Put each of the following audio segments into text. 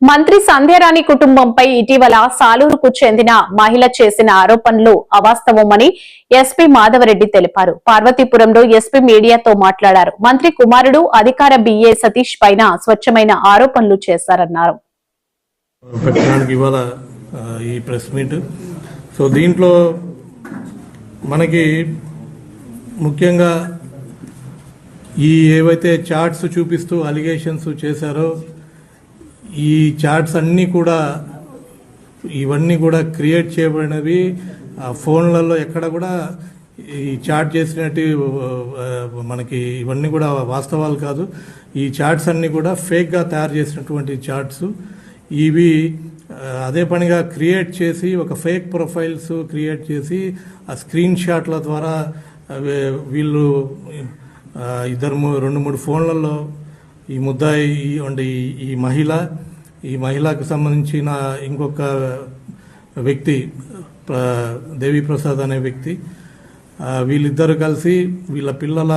మంత్రి సంధ్యారాణి కుటుంబంపై ఇటీవల సాలూరుకు చెందిన మహిళ చేసిన ఆరోపణలు అవాస్తవమని ఎస్పీ మాధవరెడ్డి తెలిపారు. పార్వతీపురంలో ఎస్పీ మీడియాతో మాట్లాడారు. మంత్రి కుమారుడు అధికార బిఏ సతీష్ పైన స్వచ్ఛమైన ఆరోపణలు చేశారన్నారు. దీంట్లో మనకి ముఖ్యంగా ఈ ఏవైతే చార్ట్స్ చూపిస్తూ అలిగేషన్స్ చేశారో ఈ చార్ట్స్ ఇవన్నీ కూడా క్రియేట్ చేయబడినవి. ఫోన్లలో ఎక్కడ కూడా ఈ చార్ట్ చేసినట్టు మనకి ఇవన్నీ కూడా వాస్తవాలు కాదు. ఈ చార్ట్స్ అన్నీ కూడా ఫేక్గా తయారు చేసినటువంటి చార్ట్స్. ఇవి అదే పనిగా క్రియేట్ చేసి ఒక ఫేక్ ప్రొఫైల్స్ క్రియేట్ చేసి ఆ స్క్రీన్ షాట్ల ద్వారా వీళ్ళు రెండు మూడు ఫోన్లలో ఈ ముద్దాయి ఈ మహిళకు సంబంధించిన ఇంకొక వ్యక్తి దేవిప్రసాద్ అనే వ్యక్తి, వీళ్ళిద్దరు కలిసి వీళ్ళ పిల్లల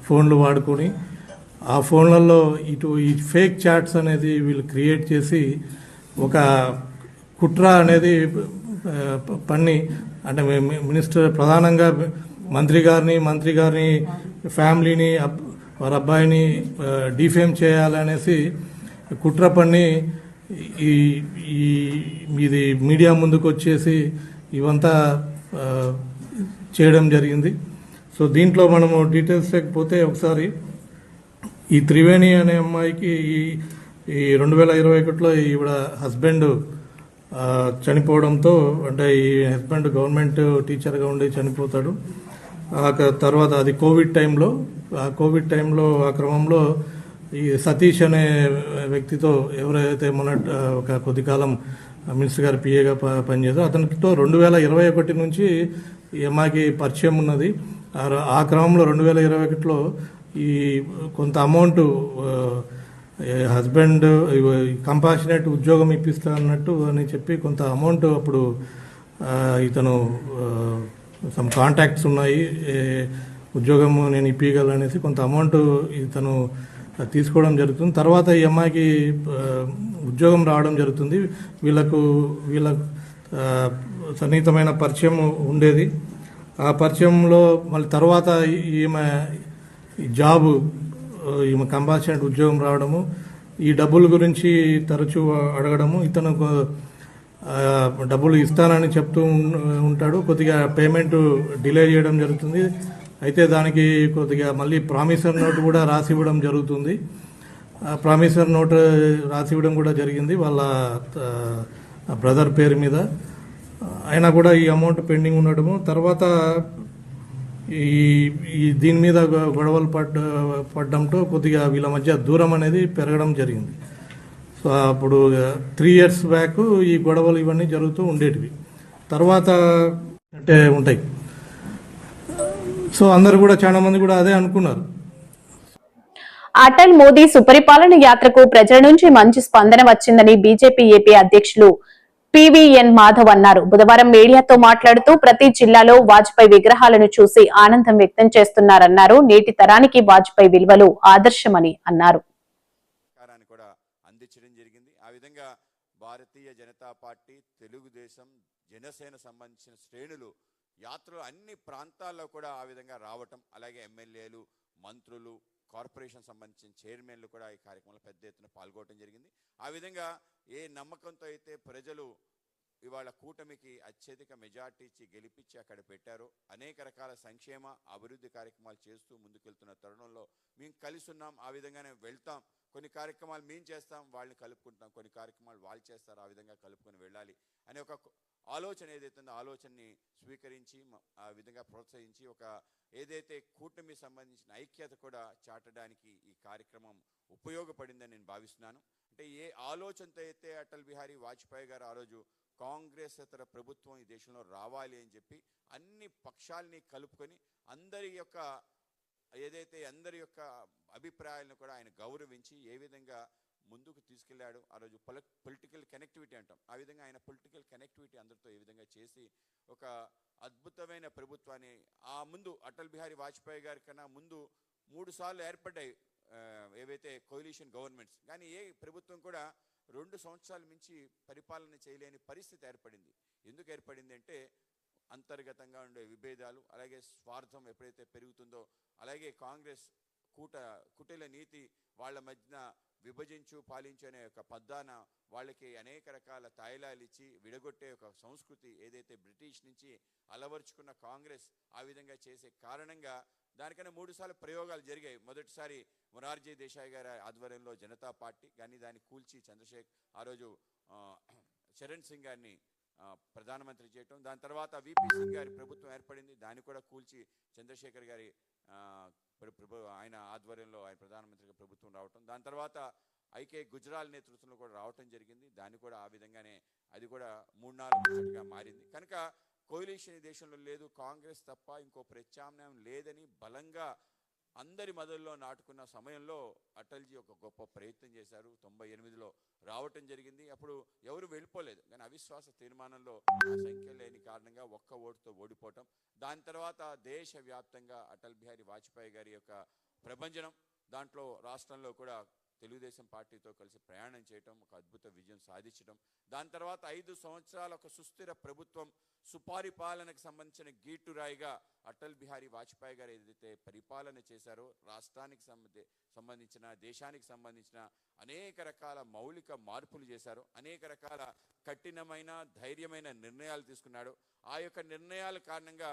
ఫోన్లు వాడుకొని ఆ ఫోన్లలో ఈ ఫేక్ చాట్స్ అనేది వీళ్ళు క్రియేట్ చేసి ఒక కుట్ర అనేది పన్ని, అంటే మినిస్టర్ ప్రధానంగా మంత్రి గారిని ఫ్యామిలీని వారి అబ్బాయిని డిఫేమ్ చేయాలనేసి కుట్ర పన్ని ఇది మీడియా ముందుకు వచ్చేసి ఇవంతా చేయడం జరిగింది. దీంట్లో మనము డీటెయిల్స్ లేకపోతే ఒకసారి ఈ త్రివేణి అనే అమ్మాయికి ఈ 2021లో ఈవిడ హస్బెండ్ చనిపోవడంతో, అంటే ఈ హస్బెండ్ గవర్నమెంట్ టీచర్గా ఉండి చనిపోతాడు. తర్వాత అది కోవిడ్ టైంలో ఆ క్రమంలో ఈ సతీష్ అనే వ్యక్తితో ఎవరైతే ఒక కొద్ది కాలం మినిస్టర్ గారి పిఏగా పనిచేశారో అతనితో 2021 నుంచి ఈ అమ్మాయికి పరిచయం ఉన్నది. ఆ క్రమంలో 2021లో ఈ కొంత అమౌంట్ హస్బెండ్ కంపాషనేట్ ఉద్యోగం ఇప్పిస్తా అన్నట్టు అని చెప్పి కొంత అమౌంట్ అప్పుడు ఇతను సమ్ కాంటాక్ట్స్ ఉన్నాయి, ఉద్యోగము నేను ఇప్పించగలనేసి కొంత అమౌంట్ ఇతను తీసుకోవడం జరుగుతుంది. తర్వాత ఈ అమ్మాయికి ఉద్యోగం రావడం జరుగుతుంది. వీళ్ళ సన్నిహితమైన పరిచయం ఉండేది. ఆ పరిచయంలో మళ్ళీ తర్వాత ఈమె ఈమె కంపాషనేట్ ఉద్యోగం రావడము, ఈ డబ్బుల గురించి తరచూ అడగడము, ఇతను డబ్బులు ఇస్తానని చెప్తూ ఉంటాడు. కొద్దిగా పేమెంట్ డిలే చేయడం జరుగుతుంది. అయితే దానికి కొద్దిగా మళ్ళీ ప్రామిసర్ నోట్ కూడా రాసివ్వడం జరుగుతుంది. ప్రామిసర్ నోట్ రాసివ్వడం కూడా జరిగింది వాళ్ళ బ్రదర్ పేరు మీద. అయినా కూడా ఈ అమౌంట్ పెండింగ్ ఉండడము, తర్వాత దీని మీద గొడవలు పడడంతో కొద్దిగా వీళ్ళ మధ్య దూరం అనేది పెరగడం జరిగింది. అప్పుడు 3 years బ్యాక్ ఈ గొడవలు ఇవన్నీ జరుగుతూ ఉండేటివి. తర్వాత అంటే ఉంటాయి. అందరు కూడా చాలా మంది కూడా అదే అనుకున్నారు. అటల్ మోదీ సుపరిపాలన యాత్రకు ప్రజల నుంచి మంచి స్పందన వచ్చిందని బీజేపీ ఏపీ అధ్యక్షులు పివిఎన్ మాధవ్ అన్నారు. బుధవారం మీడియాతో మాట్లాడుతూ ప్రతి జిల్లాలో వాజ్పేయి విగ్రహాలను చూసి ఆనందం వ్యక్తం చేస్తున్నారన్నారు. నేటి తరానికి వాజ్పేయి విలువలు ఆదర్శమని అన్నారు. భారతీయ జనతా పార్టీ, తెలుగుదేశం, జనసేన సంబంధించిన శ్రేణులు యాత్రలు అన్ని ప్రాంతాల్లో కూడా ఆ విధంగా రావటం, అలాగే ఎమ్మెల్యేలు, మంత్రులు, కార్పొరేషన్ సంబంధించిన చైర్మన్లు కూడా ఈ కార్యక్రమంలో పెద్ద ఎత్తున పాల్గొనడం జరిగింది. ఆ విధంగా ఏ నమ్మకంతో అయితే ప్రజలు ఇవాళ కూటమికి అత్యధిక మెజార్టీ ఇచ్చి గెలిపించి అక్కడ పెట్టారో, అనేక రకాల సంక్షేమ అభివృద్ధి కార్యక్రమాలు చేస్తూ ముందుకెళ్తున్న తరుణంలో మేము కలిసి ఉన్నాం. ఆ విధంగానే వెళ్తాం. కొన్ని కార్యక్రమాలు మేము చేస్తాం, వాళ్ళని కలుపుకుంటాం. కొన్ని కార్యక్రమాలు వాళ్ళు చేస్తారు, ఆ విధంగా కలుపుకొని వెళ్ళాలి అనే ఒక ఆలోచన ఏదైతుందో ఆలోచనని స్వీకరించి ఆ విధంగా ప్రోత్సహించి ఒక ఏదైతే కూటమి సంబంధించిన ఐక్యత కూడా చాటడానికి ఈ కార్యక్రమం ఉపయోగపడిందని నేను భావిస్తున్నాను. అంటే ఏ ఆలోచనతో అయితే అటల్ బిహారీ వాజ్పేయి గారు ఆ రోజు కాంగ్రెస్ ఇతర ప్రభుత్వం ఈ దేశంలో రావాలి అని చెప్పి అన్ని పక్షాలని కలుపుకొని అందరి యొక్క అభిప్రాయాలను కూడా ఆయన గౌరవించి ఏ విధంగా ముందుకు తీసుకెళ్లాడు. ఆ రోజు పొలిటికల్ కనెక్టివిటీ అంటాం, ఆ విధంగా ఆయన పొలిటికల్ కనెక్టివిటీ అందరితో ఈ విధంగా చేసి ఒక అద్భుతమైన ప్రభుత్వాన్ని ఆ ముందు అటల్ బిహారీ వాజ్పేయి గారి కన్నా ముందు 3 సార్లు ఏర్పడ్డాయి ఏవైతే కోalition గవర్నమెంట్స్, కానీ ఏ ప్రభుత్వం కూడా 2 సంవత్సరాల మించి పరిపాలన చేయలేని పరిస్థితి ఏర్పడింది. ఎందుకు ఏర్పడింది అంటే అంతర్గతంగా ఉండే విభేదాలు, అలాగే స్వార్థం ఎప్పుడైతే పెరుగుతుందో, అలాగే కాంగ్రెస్ కుటిల నీతి వాళ్ళ మధ్యన విభజించు పాలించు అనే ఒక పద్దాన వాళ్ళకి అనేక రకాల తాయిలాలు ఇచ్చి విడగొట్టే ఒక సంస్కృతి ఏదైతే బ్రిటిష్ నుంచి అలవర్చుకున్న కాంగ్రెస్ ఆ విధంగా చేసే కారణంగా దానికన్నా 3 సార్లు ప్రయోగాలు జరిగాయి. మొదటిసారి మొరార్జీ దేశాయ్ గారి ఆధ్వర్యంలో జనతా పార్టీ, కానీ దాన్ని కూల్చి ఆ రోజు చరణ్ సింగ్ గారిని ప్రధానమంత్రి చేయటం, దాని తర్వాత విపి సింగ్ గారి ప్రభుత్వం ఏర్పడింది, దాన్ని కూడా కూల్చి చంద్రశేఖర్ గారి ఆయన ఆధ్వర్యంలో ఆయన ప్రధానమంత్రిగా ప్రభుత్వం రావటం, దాని తర్వాత ఐకే గుజరాల్ నేతృత్వంలో కూడా రావటం జరిగింది, దాన్ని కూడా ఆ విధంగానే అది కూడా 3-4 మారింది. కనుక కోalition ఈ దేశంలో లేదు, కాంగ్రెస్ తప్ప ఇంకో ప్రత్యామ్నాయం లేదని బలంగా అందరి మొదల్లో నాటుకున్న సమయంలో అటల్జీ ఒక గొప్ప ప్రయత్నం చేశారు. 98లో రావటం జరిగింది. అప్పుడు ఎవరు వెళ్ళిపోలేదు, కానీ అవిశ్వాస తీర్మానంలో ఆ సంఖ్య లేని కారణంగా ఒక్క ఓటుతో ఓడిపోవటం, దాని తర్వాత దేశవ్యాప్తంగా అటల్ బిహారీ వాజ్పేయి గారి యొక్క ప్రభంజనం, దాంట్లో రాష్ట్రంలో కూడా తెలుగుదేశం పార్టీతో కలిసి ప్రయాణం చేయటం, ఒక అద్భుత విజయం సాధించడం, దాని తర్వాత 5 సంవత్సరాల ఒక సుస్థిర ప్రభుత్వం, సుపరిపాలనకు సంబంధించిన గీటురాయిగా అటల్ బిహారీ వాజ్పేయి గారు ఏదైతే పరిపాలన చేశారో, రాష్ట్రానికి సంబంధించిన దేశానికి సంబంధించిన అనేక రకాల మౌలిక మార్పులు చేశారు, అనేక రకాల కఠినమైన ధైర్యమైన నిర్ణయాలు తీసుకున్నాడు. ఆ యొక్క నిర్ణయాల కారణంగా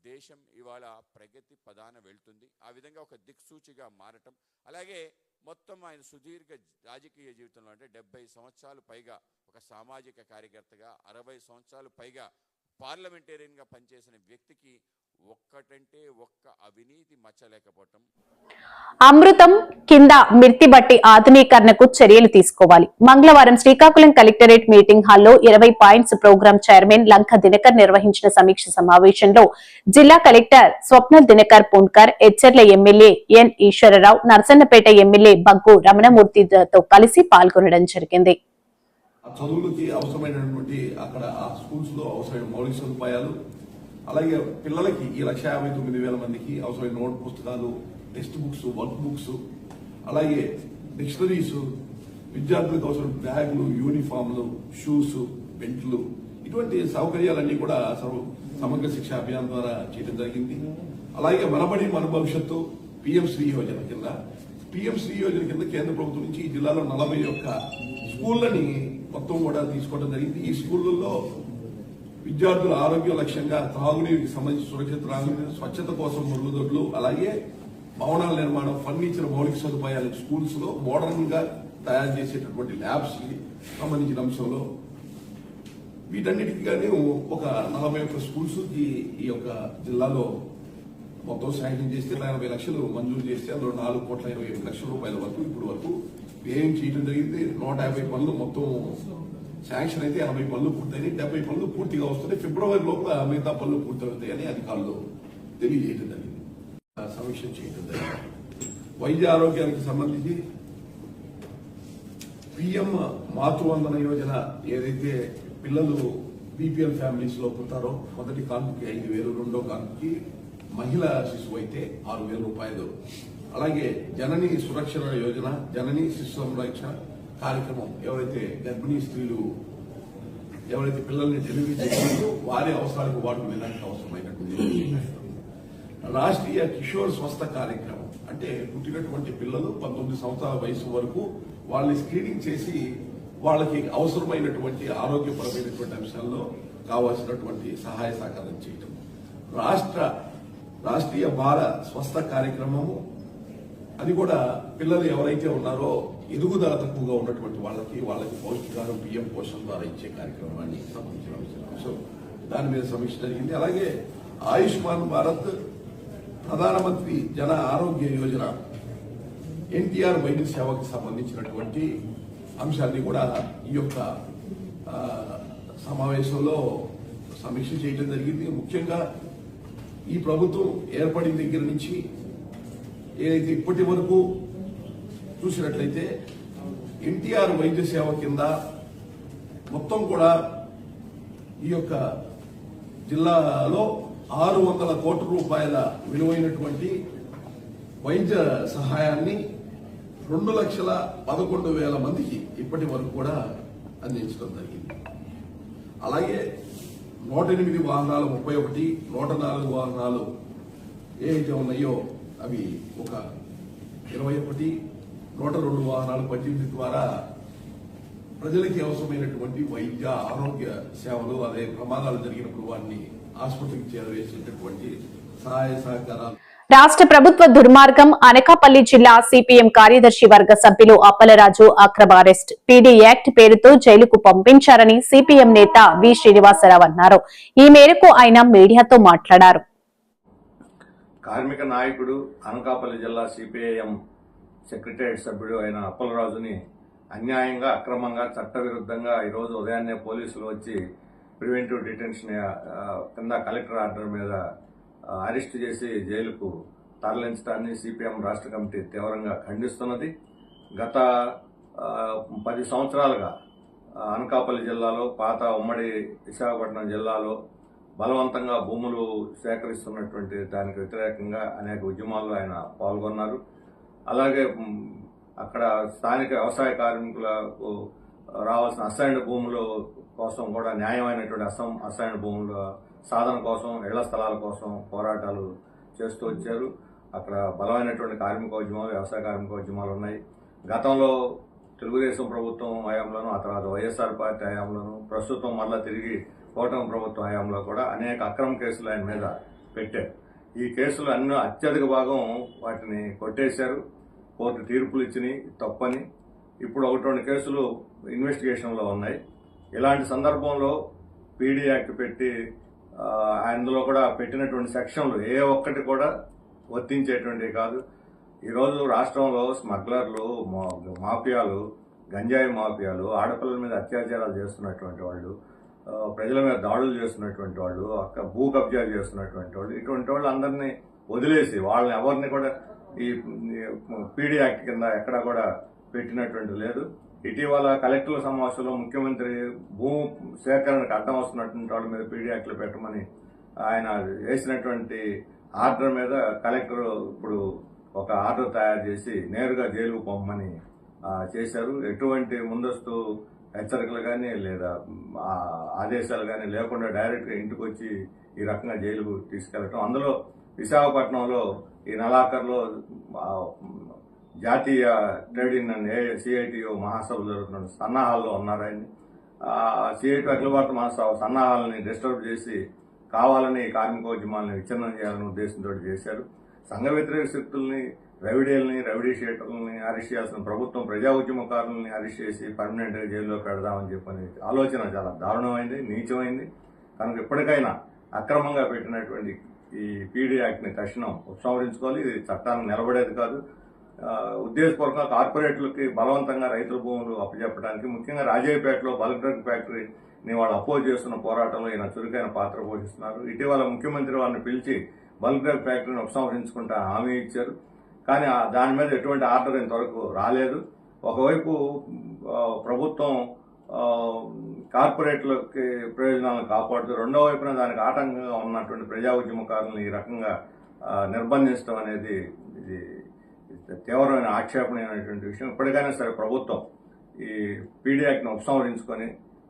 దేశం ఇవాళ ప్రగతి పదాన వెళ్తుంది. ఆ విధంగా ఒక దిక్సూచిగా మారటం, అలాగే మొత్తం ఆయన సుదీర్ఘ రాజకీయ జీవితంలో అంటే 70 సంవత్సరాలు పైగా ఒక సామాజిక కార్యకర్తగా, 60 సంవత్సరాలు పైగా పార్లమెంటేరియన్గా పనిచేసిన వ్యక్తికి ఒక్కటంటే ఒక్క అవినీతి మచ్చలేకపోవటం. అమృతం కింద మిర్తి బట్టి ఆధునీకరణకు చర్యలు తీసుకోవాలి. మంగళవారం శ్రీకాకుళం కలెక్టరేట్ మీటింగ్ హాల్లో 20 points program chairman Lanka Dinakar నిర్వహించిన సమీక్ష సమావేశంలో జిల్లా collector Swapnil Dinakar Pundkar, Etcherla MLA N Eswararao, Narasannapeta MLA Baggu రమణమూర్తితో కలిసి పాల్గొనడం జరిగింది. చదువులకి అవసరమైనటువంటి అక్కడ ఆ స్కూల్స్ లో అవసరమైన మౌలిక సదుపాయాలు, అలాగే పిల్లలకి ఈ 1,59,000 మందికి అవసరమైన నోట్ పుస్తకాలు, టెక్స్ట్ బుక్స్, వర్క్ బుక్స్, అలాగే డిక్షనరీస్, విద్యార్థులకు అవసరం బ్యాగులు, యూనిఫామ్లు, షూస్, బెల్ట్లు, ఇటువంటి సౌకర్యాలన్నీ కూడా సమగ్ర శిక్ష అభియాన్ ద్వారా చేయడం జరిగింది. అలాగే మనబడి మన భవిష్యత్తు పిఎం శ్రీ యోజన కింద కేంద్ర ప్రభుత్వం నుంచి ఈ జిల్లాలో 41 స్కూళ్లని మొత్తం కూడా తీసుకోవడం జరిగింది. ఈ స్కూళ్లలో విద్యార్థుల ఆరోగ్య లక్ష్యంగా త్రాగునీటికి సంబంధించి సురక్షిత త్రాగునీరు, స్వచ్ఛత కోసం మరుగుదొడ్లు, అలాగే భవనాల నిర్మాణం, ఫర్నిచర్, మౌలిక సదుపాయాలు స్కూల్స్ లో మోడర్న్ గా తయారు చేసేటటువంటి ల్యాబ్స్ కి సంబంధించిన అంశంలో వీటన్నిటికీ గానీ ఒక 41 స్కూల్స్ కి ఈ యొక్క జిల్లాలో మొత్తం శాంక్షన్ చేస్తే 80 లక్షలు మంజూరు చేస్తే అందులో 4,27,00,000 రూపాయల వరకు ఇప్పుడు వరకు వ్యయం చేయడం జరిగింది. 150 పనులు మొత్తం శాంక్షన్ అయితే 80 పనులు పూర్తయినాయి, 70 పనులు పూర్తిగా వస్తున్నాయి. ఫిబ్రవరి లోపల మిగతా పనులు పూర్తవుతాయని అధికారులు తెలియజేయడం జరిగింది, సమీక్ష చేయడం జరిగింది. వైద్య ఆరోగ్యానికి సంబంధించి పిఎం మాతృవందన యోజన ఏదైతే పిల్లలు బీపీఎల్ ఫ్యామిలీస్ లో పుట్టారో మొదటి కాన్పుకి 5,000, రెండో కాన్పుకి మహిళా శిశువు అయితే 6,000 రూపాయలు, అలాగే జనని సురక్షణ యోజన, జనని శిశు సంరక్షణ కార్యక్రమం ఎవరైతే గర్భిణీ స్త్రీలు ఎవరైతే పిల్లల్ని డెలివరీ చేస్తారో వారి అవసరాలకు వాడుకునేదానికి అవసరమైనటువంటి రాష్ట్రీయ కిషోర్ స్వస్థ కార్యక్రమం, అంటే పుట్టినటువంటి పిల్లలు 19 సంవత్సరాల వయసు వరకు వాళ్ళని స్క్రీనింగ్ చేసి వాళ్ళకి అవసరమైనటువంటి ఆరోగ్యపరమైనటువంటి అంశాల్లో కావాల్సినటువంటి సహాయ సహకారం చేయటం. రాష్ట్రీయ బాల స్వస్థ కార్యక్రమము, అది కూడా పిల్లలు ఎవరైతే ఉన్నారో ఎదుగుదల తక్కువగా ఉన్నటువంటి వాళ్ళకి పౌష్టికాహారం పిఎం పోషణ ద్వారా ఇచ్చే కార్యక్రమాన్ని సంబంధించిన అంశం, దాని మీద సమీక్ష జరిగింది. అలాగే ఆయుష్మాన్ భారత్, ప్రధానమంత్రి జన ఆరోగ్య యోజన, ఎన్టీఆర్ వైద్య సేవకు సంబంధించినటువంటి అంశాన్ని కూడా ఈ యొక్క సమావేశంలో సమీక్ష చేయడం జరిగింది. ముఖ్యంగా ఈ ప్రభుత్వం ఏర్పడిన దగ్గర నుంచి ఏదైతే ఇప్పటి వరకు చూసినట్లయితే ఎన్టీఆర్ వైద్య సేవ కింద మొత్తం కూడా ఈ యొక్క జిల్లాలో 600 కోట్ల రూపాయల విలువైనటువంటి వైద్య సహాయాన్ని 2,11,000 మందికి ఇప్పటి వరకు కూడా అందించడం జరిగింది. అలాగే 108 వాహనాలు 31, 104 వాహనాలు ఏవైతే ఉన్నాయో అవి ఒక 21, 102 వాహనాలు 18 ద్వారా ప్రజలకి అవసరమైనటువంటి వైద్య ఆరోగ్య సేవలు, అదే ప్రమాదాలు జరిగినప్పుడు వారిని ఆసుపత్రికి చేరవేసేటటువంటి సహాయ సహకారాలు. రాష్ట్ర ప్రభుత్వ దుర్మార్గం. అనకాపల్లి జిల్లా సిపిఎం కార్యదర్శి వర్గ సభ్యులు అప్పలరాజు అక్రమ అరెస్ట్. పీడీ యాక్ట్ పేరుతో జైలుకు పంపించారని సిపిఎం నేత వి శ్రీనివాసరావు అన్నారు. ఈ మేరకు ఆయన మీడియాతో మాట్లాడారు. కార్మిక నాయకుడు, అనకాపల్లి జిల్లా సిపిఐఎం సెక్రటరియట్ సభ్యుడు అయిన అప్పలరాజుని అన్యాయంగా, అక్రమంగా, చట్టవిరుద్ధంగా ఈరోజు ఉదయాన్నే పోలీసులు వచ్చి ప్రివెంటివ్ డిటెన్షన్ కింద కలెక్టర్ ఆర్డర్ మీద అరెస్ట్ చేసి జైలుకు తరలించడాన్ని సిపిఎం రాష్ట్ర కమిటీ తీవ్రంగా ఖండిస్తున్నది. గత 10 సంవత్సరాలుగా అనకాపల్లి జిల్లాలో, పాత ఉమ్మడి విశాఖపట్నం జిల్లాలో బలవంతంగా భూములు సేకరిస్తున్నటువంటి దానికి వ్యతిరేకంగా అనేక ఉద్యమాల్లో ఆయన పాల్గొన్నారు. అలాగే అక్కడ స్థానిక వ్యవసాయ కార్మికులకు రావాల్సిన అసైన్డ్ భూముల కోసం కూడా న్యాయమైనటువంటి అసైన్డ్ భూముల సాధన కోసం, ఇళ్ల స్థలాల కోసం పోరాటాలు చేస్తూ వచ్చారు. అక్కడ బలమైనటువంటి కార్మికోద్యమాలు, వ్యవసాయ కార్మికోద్యమాలు ఉన్నాయి. గతంలో తెలుగుదేశం ప్రభుత్వం హయాంలోనూ, ఆ తర్వాత వైఎస్ఆర్ పార్టీ హయాంలోనూ, ప్రస్తుతం మళ్ళా తిరిగి కూటమి ప్రభుత్వం హయాంలో కూడా అనేక అక్రమ కేసులు ఆయన మీద పెట్టారు. ఈ కేసులు అన్ని అత్యధిక భాగం వాటిని కొట్టేశారు. కోర్టు తీర్పులు ఇచ్చినాయి తప్పని. ఇప్పుడు 1-2 కేసులు ఇన్వెస్టిగేషన్లో ఉన్నాయి. ఇలాంటి సందర్భంలో పీడీ యాక్ట్ పెట్టి అందులో కూడా పెట్టినటువంటి సెక్షన్లు ఏ ఒక్కటి కూడా వర్తించేటువంటివి కాదు. ఈరోజు రాష్ట్రంలో స్మగ్లర్లు, మాఫియాలు, గంజాయి మాఫియాలు, ఆడపిల్లల మీద అత్యాచారాలు చేస్తున్నటువంటి వాళ్ళు, ప్రజల మీద దాడులు చేస్తున్నటువంటి వాళ్ళు, భూ కబ్జాలు చేస్తున్నటువంటి వాళ్ళు, ఇటువంటి వాళ్ళు అందరినీ వదిలేసి వాళ్ళని ఎవరిని కూడా ఈ పీడీ యాక్ట్ కింద ఎక్కడా కూడా పెట్టినటువంటి లేదు. ఇటీవల కలెక్టర్ల సమావేశంలో ముఖ్యమంత్రి భూ సేకరణకు అడ్డం వస్తున్నటువంటి వాళ్ళ మీద పీడీ యాక్ట్లు పెట్టమని ఆయన వేసినటువంటి ఆర్డర్ మీద కలెక్టర్ ఇప్పుడు ఒక ఆర్డర్ తయారు చేసి నేరుగా జైలుకు పంపమని చేశారు. ఎటువంటి ముందస్తు హెచ్చరికలు కానీ లేదా ఆదేశాలు కానీ లేకుండా డైరెక్ట్గా ఇంటికి వచ్చి ఈ రకంగా జైలుకు తీసుకెళ్లటం. అందులో విశాఖపట్నంలో ఈ నెలాఖరులో జాతీయ ట్రేడ్ యూనియన్ సిఐటియు మహాసభ జరుగుతున్న సన్నాహాల్లో ఉన్నారు. ఆయన సిఐటి అఖిల భారత మహాసభ సన్నాహాలని డిస్టర్బ్ చేసి కావాలని కార్మికోద్యమాలను విచ్ఛిన్నం చేయాలని ఉద్దేశంతో చేశారు. సంఘ వ్యతిరేక శక్తుల్ని, రౌడీ షీటర్లని అరెస్ట్ చేయాల్సిన ప్రభుత్వం ప్రజా ఉద్యమకారులని అరెస్ట్ చేసి పర్మనెంట్గా జైల్లో పెడదామని చెప్పని ఆలోచన చాలా దారుణమైంది, నీచమైంది. కనుక ఇప్పటికైనా అక్రమంగా పెట్టినటువంటి ఈ పీడీ యాక్ట్ని తక్షణం ఉపసంహరించుకోవాలి. ఇది చట్టాన్ని నిలబడేది కాదు. ఉద్దేశపూర్వకంగా కార్పొరేట్లకి బలవంతంగా రైతుల భూములు అప్పచెప్పడానికి, ముఖ్యంగా రాజయ్యపేటలో బల్క్ డ్రగ్ ఫ్యాక్టరీని వాళ్ళు అపోజ్ చేస్తున్న పోరాటంలో ఈయన చురుకైన పాత్ర పోషిస్తున్నారు. ఇటీవల ముఖ్యమంత్రి వారిని పిలిచి బల్క్ డ్రగ్ ఫ్యాక్టరీని ఉపసంహరించుకుంటా హామీ ఇచ్చారు. కానీ దాని మీద ఎటువంటి ఆర్డర్ ఇంతవరకు రాలేదు. ఒకవైపు ప్రభుత్వం కార్పొరేట్లకి ప్రయోజనాలను కాపాడుతూ, రెండో వైపున దానికి ఆటంకంగా ఉన్నటువంటి ప్రజా ఉద్యమకారులను ఈ రకంగా నిర్బంధించడం అనేది ఇది తీవ్రమైన ఆక్షేపణీయమైనటువంటి విషయం. ఇప్పటికైనా సరే ప్రభుత్వం ఈ పీడీ యాక్ట్ను ఉపసంహరించుకొని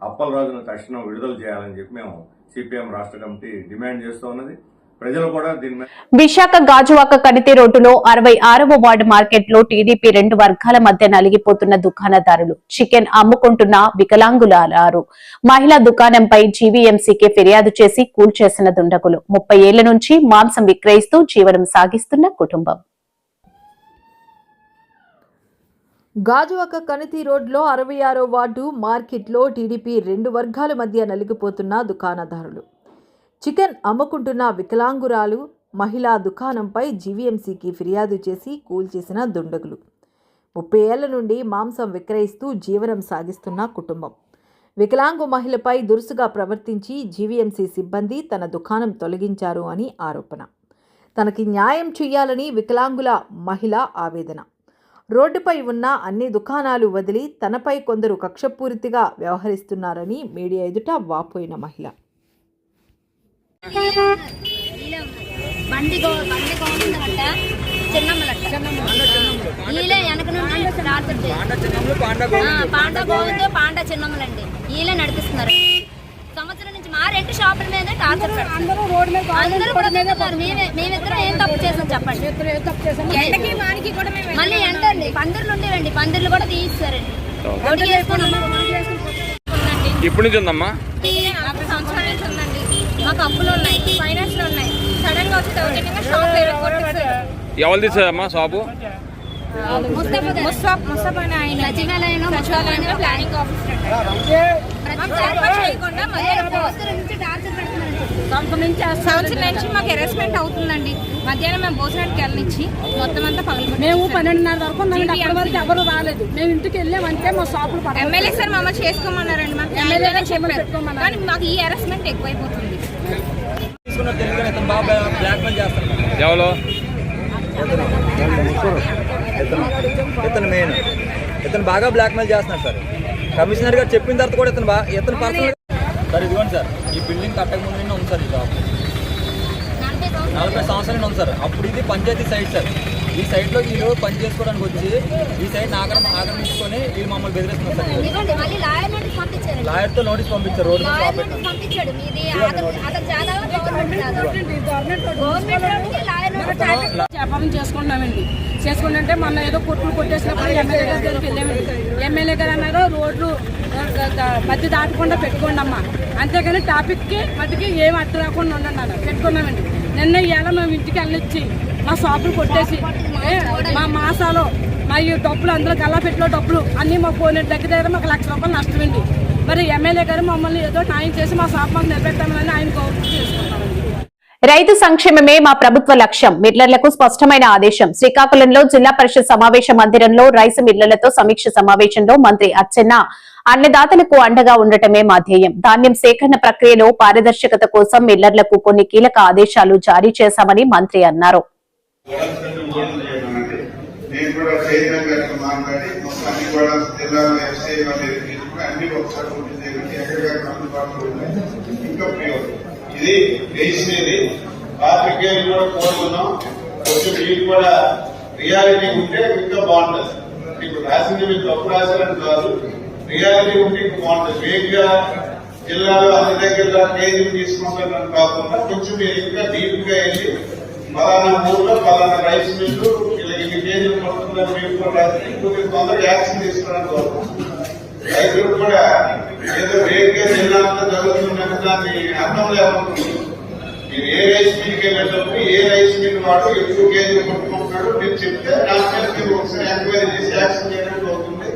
అప్పలరాజును తక్షణం విడుదల చేయాలని చెప్పి మేము సిపిఎం రాష్ట్ర కమిటీ డిమాండ్ చేస్తూ ఉన్నది. ప్రజలు కూడా దీని విశాఖ గాజువాక కణితి రోడ్డులో 66వ వార్డు మార్కెట్ లో టీడీపీ 2 వర్గాల మధ్య నలిగిపోతున్న దుకాణదారులు, చికెన్ అమ్ముకుంటున్న వికలాంగులారు, మహిళా దుకాణంపై జీవీఎంసీకి ఫిర్యాదు చేసి కూల్చేసిన దుండగులు, 30 ఏళ్ల నుంచి మాంసం విక్రయిస్తూ జీవనం సాగిస్తున్న కుటుంబం. గాజువాక కణితి రోడ్లో 66వ వార్డు మార్కెట్లో టీడీపీ 2 వర్గాల మధ్య నలిగిపోతున్న దుకాణదారులు, చికెన్ అమ్ముకుంటున్న వికలాంగురాలు, మహిళా దుకాణంపై జీవీఎంసీకి ఫిర్యాదు చేసి కూల్చేసిన దుండగులు, 30 ఏళ్ల నుండి మాంసం విక్రయిస్తూ జీవనం సాగిస్తున్న కుటుంబం. వికలాంగు మహిళపై దురుసుగా ప్రవర్తించి జీవీఎంసీ సిబ్బంది తన దుకాణం తొలగించారు అని ఆరోపణ. తనకి న్యాయం చేయాలని వికలాంగుల మహిళ ఆవేదన. రోడ్డుపై ఉన్న అన్ని దుకాణాలు వదిలి తనపై కొందరు కక్షపూరితిగా వ్యవహరిస్తున్నారని మీడియా ఎదుట వాపోయిన మహిళ. బండి గోవిందమట్ట చిన్నమ్మలట్ట ఈలే వెనక నుండి పాండా గోవింద పాండా చిన్నమ్మలండి ఈలే నడిపిస్తున్నారు. సంవత్సరం నుంచి మా రెండు షాపుల మీద టార్చర్ అందరూ రోడ్డు మీద అందరూ కూడా మేమిద్దరం ఏం తప్పు చేసాం చెప్పండి. మళ్ళీ ఏంటండి పందిర్లు ఉండేవండి, పందిర్లు కూడా తీయిస్తారండి. ఇప్పుడు నుంచి ఉందమ్మా సంవత్సరం నుంచి ఉందండి. మాకు అప్పులు ఉన్నాయి, ఫైనాన్స్లు ఉన్నాయి. సడన్ గా వచ్చి దౌర్జన్యంగా షాప్ ఎవరు తీసారమ్మా షాపు? ముస్తఫా ఆయన సచివాలయంలో ప్లానింగ్ ఆఫీసర్ సంవత్సరం నుంచి మాకు హెరాస్మెంట్ అవుతుందండి. మధ్యాహ్నం మేము భోజనానికి వెళ్ళనిచ్చి మొత్తం అంతా పగలు మేము 12:30 వరకు ఎవరు రాలేదు. మేము ఇంటికి వెళ్ళామంటే మా షాపులు ఎమ్మెల్యే సార్ మమ్మల్ని చేసుకోమన్నారండి. మాకు ఎమ్మెల్యే చెప్పారు కానీ మాకు ఈ హెరాస్మెంట్ ఎక్కువైపోతుంది. ఎవరు ఇతను బాగా బ్లాక్మెయిల్ చేస్తున్నాడు సార్. కమిషనర్ గారు చెప్పిన తర్వాత కూడా ఇతను పర్సనల్ సార్ ఇదిగోండి సార్, ఈ బిల్డింగ్ కట్టక ముందు ఉంది సార్. ఈ జాబ్ 40 సంవత్సరాలు ఉంది సార్. అప్పుడు ఇది పంచాయతీ సైట్ సార్. ఈ సైట్ లో వీళ్ళు పని చేసుకోవడానికి వచ్చి ఈ సైట్ ఆక్రమించుకొని వీళ్ళు మమ్మల్ని బెదిరిస్తున్నారు సార్. లాయర్ తో నోటీస్ పంపించారు. రోడ్డు వ్యాపారం చేసుకుంటున్నామండి. చేసుకుంటుంటే మొన్న ఏదో కొట్లు కొట్టేసినప్పుడు ఎమ్మెల్యే గారి దగ్గరికి వెళ్ళామండి. ఎమ్మెల్యే గారు అన్నారు రోడ్లు మధ్య దాటకుండా పెట్టుకోండి అమ్మా, అంతేగాని టాపిక్కి మధ్యకి ఏం అట్టు రాకుండా ఉండండి పెట్టుకున్నామండి. నిన్న ఇవాళ మేము ఇంటికి వెళ్ళొచ్చి మా షాపులు కొట్టేసి మా మాసాలో మా ఈ డబ్బులు అందరూ గల్లాపెట్టిలో డబ్బులు అన్నీ మా ఫోన్ దగ్గర మాకు ₹1,00,000 నష్టమండి. మరి ఎమ్మెల్యే గారు మమ్మల్ని ఏదో న్యాయం చేసి మా షాప్ మాకు నిలబెట్టామని ఆయన గౌరవం చేసుకుంటామండి. రైతు సంక్షేమమే మా ప్రభుత్వ లక్ష్యం. మిల్లర్లకు స్పష్టమైన ఆదేశం. శ్రీకాకుళంలో జిల్లా పరిషత్ సమావేశ మందిరంలో రైసు మిల్లర్లతో సమీక్ష సమావేశంలో మంత్రి అచ్చెన్న అన్నదాతలకు అండగా ఉండటమే మా ధ్యేయం. ధాన్యం సేకరణ ప్రక్రియలో పారదర్శకత కోసం మిల్లర్లకు కొన్ని కీలక ఆదేశాలు జారీ చేశామని మంత్రి అన్నారు. ఇది వేసినది పాత్రికేయులు కూడా కోరుకున్నాం. కొంచెం మీకు కూడా రియాలిటీ ఉంటే ఇంకా బాగుంటుంది. మీకు రాసింది మీకు తప్పు రాశారని కాదు, రియాలిటీ ఉంటే ఇంకా బాగుంటుంది. వేగ్గా జిల్లాలో అన్ని దగ్గర కేజీలు తీసుకుంటారని కాకుండా కొంచెం మీరు ఇంకా డీప్ గా వెళ్ళి పలానా ఊర్లో పలానా రైస్ మిల్లు ఇలా ఇన్ని కేజీలు పడుతుందని మీకు కూడా రాసి కొద్దిగా తొందరగా యాక్షన్ తీసుకోవడానికి కోరుకుంటున్నాం. రైతులు కూడా ఏదో వేగ్గా జిల్లాలో జరుగుతున్నట్టు దాన్ని అర్థం లేకపోతుంది. మీరు ఏ రైస్ మిల్కి వెళ్ళేటప్పుడు ఏ రైస్ మిల్ వాడు ఎక్కువ కేజీలు కొట్టుకుంటున్నాడు మీరు చెప్తే దాని మీద మీరు ఒకసారి ఎంక్వైరీ చేసి యాక్షన్ చేయడానికి అవుతుంది.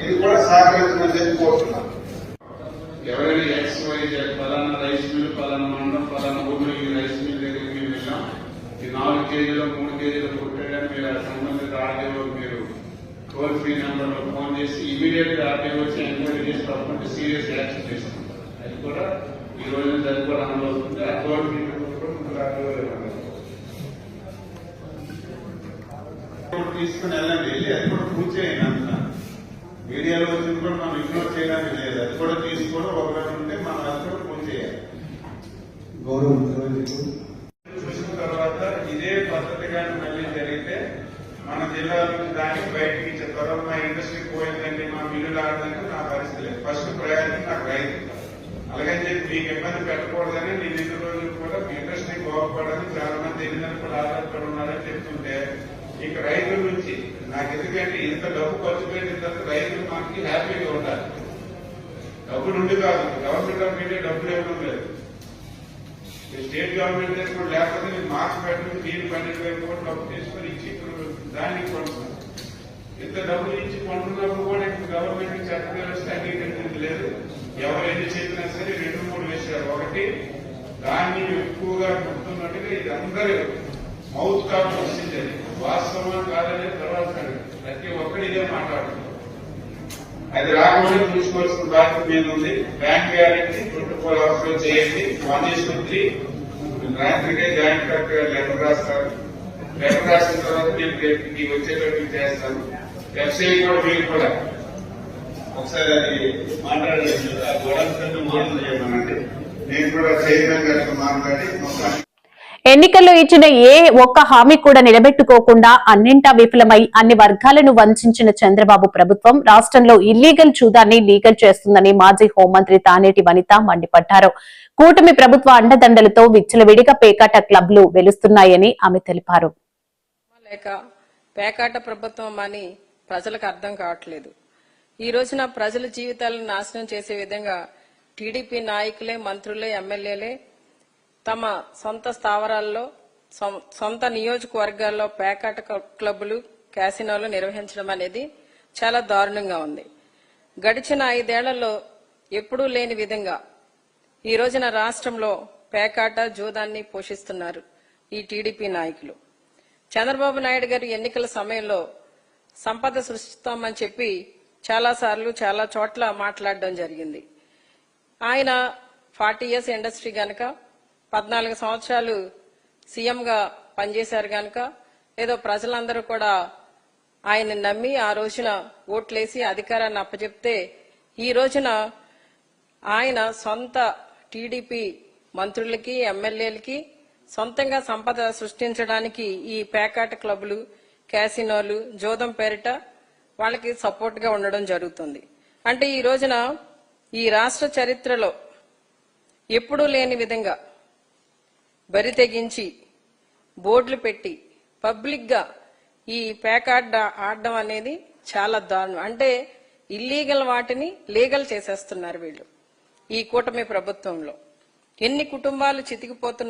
ఇది కూడా సహకరించమని చెప్పి కోరుతున్నాం. ఎవరైనా ఎక్స్వై పలానా రైస్ మిల్ పలానా మండలం పలానా ఊళ్ళో ఈ రైస్ మిల్ దగ్గరికి మేము వెళ్ళాం, ఈ 4 కేజీలు 3 కేజీలు కొట్టేయడం మీరు సంబంధిత ఆర్డీఓ మీరు టోల్ ఫ్రీ నెంబర్ లో ఫోన్ చేసి ఇమీడియట్ గా ఆర్టీఓ వచ్చి ఎంక్వైరీ చేసి తప్పకుండా సీరియస్ యాక్షన్ చేస్తాం. అది కూడా ఈ రోజు నుంచి అది కూడా అమలు అవుతుంది. ఆ టోల్ ఫ్రీ తీసుకుని వెళ్ళండి, వెళ్ళి అది కూడా పూర్తి చేయండి. అంతా మీడియాలో వచ్చింది కూడా మనం ఇగ్నోర్ చేయడానికి లేదు. అది కూడా తీసుకోవడం ఒకటి ఉంటే మనం అది కూడా పూర్తి చేయాలి. చూసిన తర్వాత ఇదే పద్ధతిగానే మళ్ళీ జరిగితే మన జిల్లా నుంచి దానికి బయటకి ఇచ్చేస్తారు. మా ఇండస్ట్రీ పోయిందంటే మా మిల్లు ఆడదంటే నా పరిస్థితి లేదు. ఫస్ట్ ప్రయారిటీ నాకు రైతు. అలాగని చెప్పి మీకు ఇబ్బంది పెట్టకూడదని నేను 2 రోజులు కూడా మీ ఇండస్ట్రీ బాగుపడాలని చాలా మంది ఎన్నికలు కూడా ఆధారపడి ఉన్నారని చెప్తుంటే ఇక రైతుల నుంచి నాకు ఎందుకంటే ఇంత డబ్బు ఖర్చు పెట్టిన తర్వాత రైతులు మనకి హ్యాపీగా ఉండాలి. డబ్బులు ఉండి కాదు, గవర్నమెంట్ ఆఫ్ ఇండియా డబ్బులు ఇవ్వడం లేదు. స్టేట్ గవర్నమెంట్ కూడా లేకపోతే నేను మార్క్స్ పెట్టిన మీరు 12,000 కోట్లు డబ్బు తీసుకుని ఇచ్చి దానికి కొంటున్నాను. ఇంత డబ్బులు ఇచ్చి కొంటున్నప్పుడు కూడా ఇప్పుడు గవర్నమెంట్ చట్ట వ్యవస్థ అంగీకరించింది లేదు. ఎవరు ఎన్ని చెప్పినా సరే 2-3 విషయాలు. ఒకటి, దాన్ని ఎక్కువగా గుర్తున్నట్టుగా ఇది అందరూ మౌత్ టాక్ వచ్చింది. వాస్తవం కాదనే తర్వాత ప్రతి ఒక్కరు ఇదే మాట్లాడుతున్నారు. అది రాకుండా చూసుకోవాల్సిన బాధ్యత మీద ఉంది. బ్యాంక్ గ్యారెంటీ 24 hours లో చేయండి. 1:3 రాత్రికే జాయింట్ కలెక్టర్ లెటర్ రాస్తారు. లెటర్ రాసిన తర్వాత నేను రేపు వచ్చేటట్టు చేస్తాను. వెబ్సైట్ కూడా మీరు కూడా ఒకసారి అది మాట్లాడండి, మోడల్ చేయమనండి. నేను కూడా చైర్మన్ గారితో మాట్లాడి మొత్తం ఎన్నికల్లో ఇచ్చిన ఏ ఒక్క హామీ కూడా నిలబెట్టుకోకుండా అన్నింటా విఫలమై అన్ని వర్గాలను వంచిన చంద్రబాబు ప్రభుత్వం రాష్ట్రంలో ఇల్లీగల్ జూదాన్ని లీగల్ చేస్తుందని మాజీ హోంమంత్రి తానేటి వనిత మండిపడ్డారు. కూటమి ప్రభుత్వ అండదండలతో విచ్చలవిడిగా పేకాట క్లబ్లు వెలుస్తున్నాయని ఆమె తెలిపారు. లేక పేకాట ప్రభుత్వం అని ప్రజలకు అర్థం కావట్లేదు. ఈ రోజున ప్రజల జీవితాలను నాశనం చేసే విధంగా టీడీపీ నాయకులే, మంత్రులే, ఎమ్మెల్యేలే తమ సొంత స్థావరాల్లో, సొంత నియోజకవర్గాల్లో పేకాట క్లబ్బులు, క్యాసినోలు నిర్వహించడం అనేది చాలా దారుణంగా ఉంది. గడిచిన 5 ఏళ్లలో ఎప్పుడూ లేని విధంగా ఈ రోజున రాష్ట్రంలో పేకాట, జూదాన్ని పోషిస్తున్నారు ఈ టీడీపీ నాయకులు. చంద్రబాబు నాయుడు గారు ఎన్నికల సమయంలో సంపద సృష్టిస్తామని చెప్పి చాలాసార్లు చాలా చోట్ల మాట్లాడడం జరిగింది. ఆయన 40 ఇయర్స్ ఇండస్ట్రీ గనక, 14 సంవత్సరాలు సీఎంగా పనిచేశారు గనక ఏదో ప్రజలందరూ కూడా ఆయన నమ్మి ఆ రోజున ఓట్లేసి అధికారాన్ని అప్పచెప్తే ఈ రోజున ఆయన సొంత టీడీపీ మంత్రులకి, ఎమ్మెల్యేలకి సొంతంగా సంపద సృష్టించడానికి ఈ పేకాట క్లబ్లు, క్యాసినోలు, జోదం పేరిట వాళ్ళకి సపోర్ట్ గా ఉండడం జరుగుతుంది. అంటే ఈ రోజున ఈ రాష్ట్ర చరిత్రలో ఎప్పుడూ లేని విధంగా బరి తెగించి బోర్డులు పెట్టి పబ్లిక్ గా ఈ పేకాట ఆడడం అనేది చాలా దారుణం. అంటే ఇల్లీగల్ వాటిని లీగల్ చేసేస్తున్నారు వీళ్ళు ఈ కూటమి ప్రభుత్వంలో. ఎన్ని కుటుంబాలు చితికిపోతున్నారు.